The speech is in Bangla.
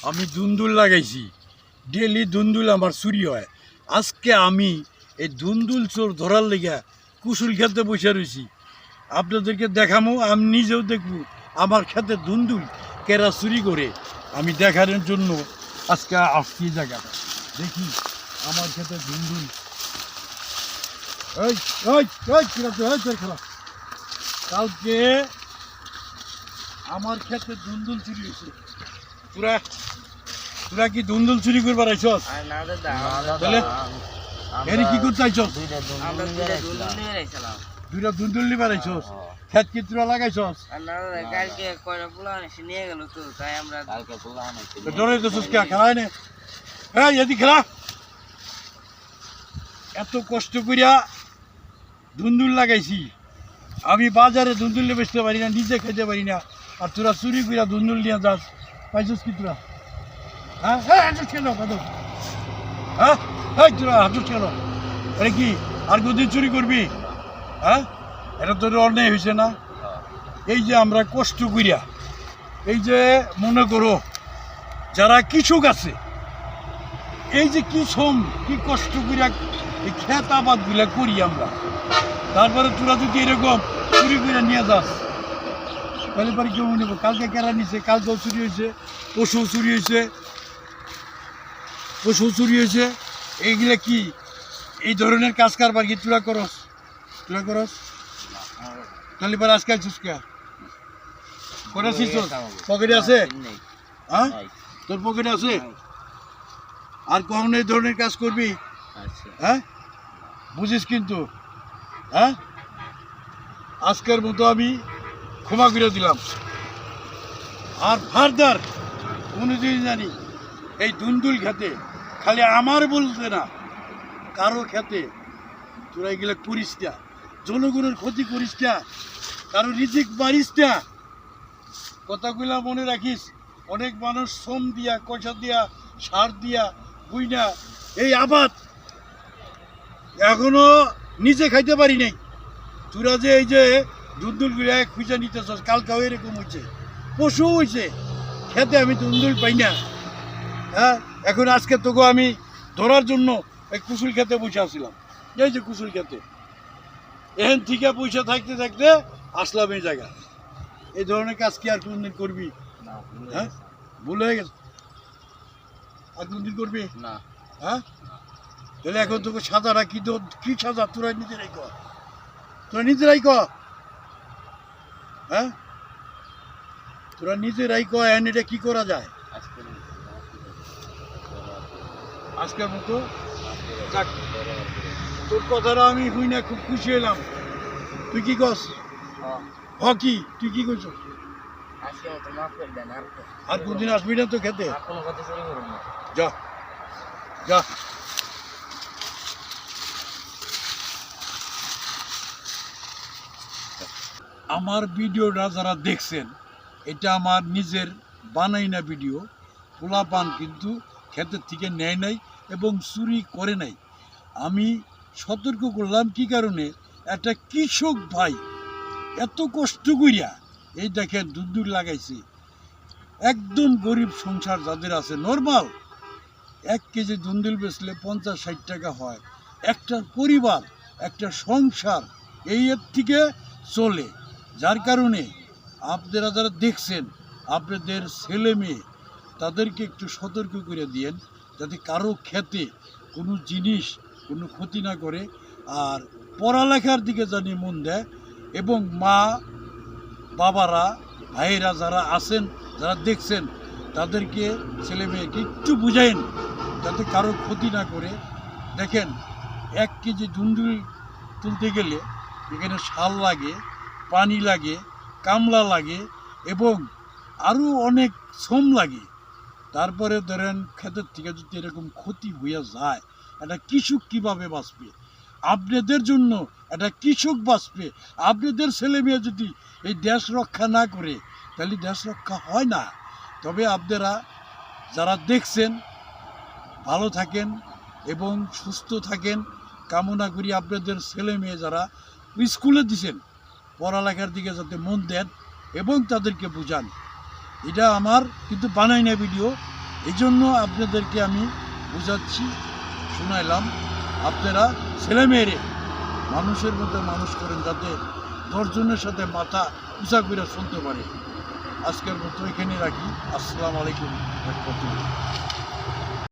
আমি দুন্দুল লাগাইছি, ডেলি দুন্দুল আমার চুরি হয়। আজকে আমি এই দুন্দুল চোর ধরার লেগে কুশুল খেতে বসে রয়েছি। আপনাদেরকে দেখামো, আমি নিজেও দেখব আমার খেতে দুন্দুল কেরা চুরি করে। আমি দেখানোর জন্য আজকে আসছি জায়গাটা। দেখি আমার খেতে দুন্দুল। খেলা কালকে আমার ক্ষেত্রে দুন্দুল চুরি হয়েছে। তোরা তোরা কি দুন্দুল চুরি করবার আইছস? তাহলে এর কি করতে আইছস? দুইটা দুন্দুল নিবার আইছস? ক্ষেত কি তোরা লাগাইছস? ডরে দিছস কে? খেলায় নে। হ্যাঁ এদি খেলা। এত কষ্ট করিয়া দুন্দুল লাগাইছি, আমি বাজারে দুন্দুল নিয়ে বেচতে পারি না, নিজে খেতে পারি না, আর তোরা চুরি করিয়া দুন্দুল নিয়ে যাস। পাইছস কি তোরা? হ্যাঁ হ্যাঁ হাজুর খেল কাদর। হ্যাঁ হ্যাঁ তোরা হাজুর খেল। এটা কি আর কোনদিন চুরি করবি? হ্যাঁ এটা তোর অন্যায় হয়েছে না? এই যে আমরা কষ্ট করিয়া, এই যে মনে করো যারা কৃষক আছে, এই যে কি শ্রম কি কষ্ট করিয়া এই খেত আবাদ গুলা করি আমরা, তারপরে তোরা যদি এরকম চুরি করে নিয়ে যাস তাহলে পরে কেউ নেবো। কালকে কেরা নিছে, কালকেও চুরি হয়েছে, পশু চুরি হয়েছে, পশু চুরি হয়েছে। এইগুলা কি এই ধরনের কাজ কারবার কি তোরা করস? তোরা করস? তাহলে পরে আজকে আছিস কে? করেছিস? পকেটে আছে? হ্যাঁ তোর পকেটে আছে? আর কখনো এই ধরনের কাজ করবি? হ্যাঁ বুঝিস কিন্তু। হ্যাঁ আজকের মতো আমি ক্ষমা করে দিলাম। আর ফার্দার কোনোদিন জানি এই দুন্দুল খেতে, খালি আমার বলতে না, কারো খেতে তোরা এগুলো করিস না, জনগণের ক্ষতি করিস না, কারো রিজিক মারিস না। কথাগুলা মনে রাখিস। অনেক মানুষ শ্রম দিয়া, পয়সা দিয়া, সার দিয়া বুঝনা এই আবাদ এখনো নিজে খাইতে পারি নাই। তোরা যে এই যে দুন্দুল গুলা খুঁজে নিতেছ, কালকাও এরকম হয়েছে, পশু হয়েছে খেতে, আমি দুন্দুল পাই না। হ্যাঁ এখন আজকে তোকে আমি ধরার জন্য এই কুশুল খেতে বসে আসছিলাম। এই যে কুশুল খেতে এখান থেকে পয়সা থাকতে থাকতে আসলাম এই জায়গা। এই ধরনের কাজ কি আর কোনদিন করবি? হ্যাঁ ভুল হয়ে গেছে, আর কোনদিন করবি না। হ্যাঁ তাহলে এখন তোকে সাজাটা কি কি সাজা? তোরা নিজেরাই কর, তোরা নিজেরাই কর। হ্যাঁ তোরা নিজেরাই কর। এখন এটা কি করা যায়? আজকের মতো তোর কথাটা আমি হই না, খুব খুশি হলাম। তুই কি কস? কি তুই কি করছ? আর কোনদিন আসবি না তো খেতে? যা যা। আমার ভিডিওটা যারা দেখছেন, এটা আমার নিজের বানাই না ভিডিও। পোলাপান কিন্তু ক্ষেতের থেকে নেয় নাই এবং চুরি করে নাই। আমি সতর্ক করলাম কি কারণে? একটা কৃষক ভাই এত কষ্ট করিয়া এই দেখেন দুন্দুল লাগাইছে। একদম গরিব সংসার যাদের আছে, নর্মাল 1 কেজি দুন্দুল বেচলে 50-60 টাকা হয়। একটা পরিবার, একটা সংসার এই এর থেকে চলে। যার কারণে আপনারা যারা দেখছেন, আপনাদের ছেলে মেয়ে তাদেরকে একটু সতর্ক করে দিয়েন, যাতে কারো খেতে কোনো জিনিস কোনো ক্ষতি না করে, আর পড়ালেখার দিকে জানি মন দেয়। এবং মা বাবারা, ভাইয়েরা যারা আছেন, যারা দেখছেন, তাদেরকে ছেলে মেয়েকে একটু বুঝাইন যাতে কারো ক্ষতি না করে। দেখেন 1 কেজি দুন্দুল তুলতে গেলে এখানে শাল লাগে, পানি লাগে, কামলা লাগে এবং আরও অনেক শ্রম লাগে। তারপরে ধরেন ক্ষেতের থেকে যদি এরকম ক্ষতি হইয়া যায়, একটা কৃষক কীভাবে বাঁচবে? আপনাদের জন্য একটা কৃষক বাঁচবে। আপনাদের ছেলে মেয়ে যদি এই দেশ রক্ষা না করে, তাহলে দেশ রক্ষা হয় না। তবে আপনারা যারা দেখছেন ভালো থাকেন এবং সুস্থ থাকেন কামনা করি। আপনাদের ছেলে মেয়ে যারা স্কুলে দিছেন, পড়ালেখার দিকে যাতে মন দেন এবং তাদেরকে বোঝান। এটা আমার কিন্তু বানাই না ভিডিও, এই জন্য আপনাদেরকে আমি বোঝাচ্ছি, শোনাইলাম, আপনারা ছেলেমেয়েরে মানুষের মতো মানুষ করেন, যাতে 10 জনের সাথে মাথা উঁচা করে চলতে পারে। আজকের মতো এখানে রাখি। আসসালামু আলাইকুম রহমতুল্লাহ।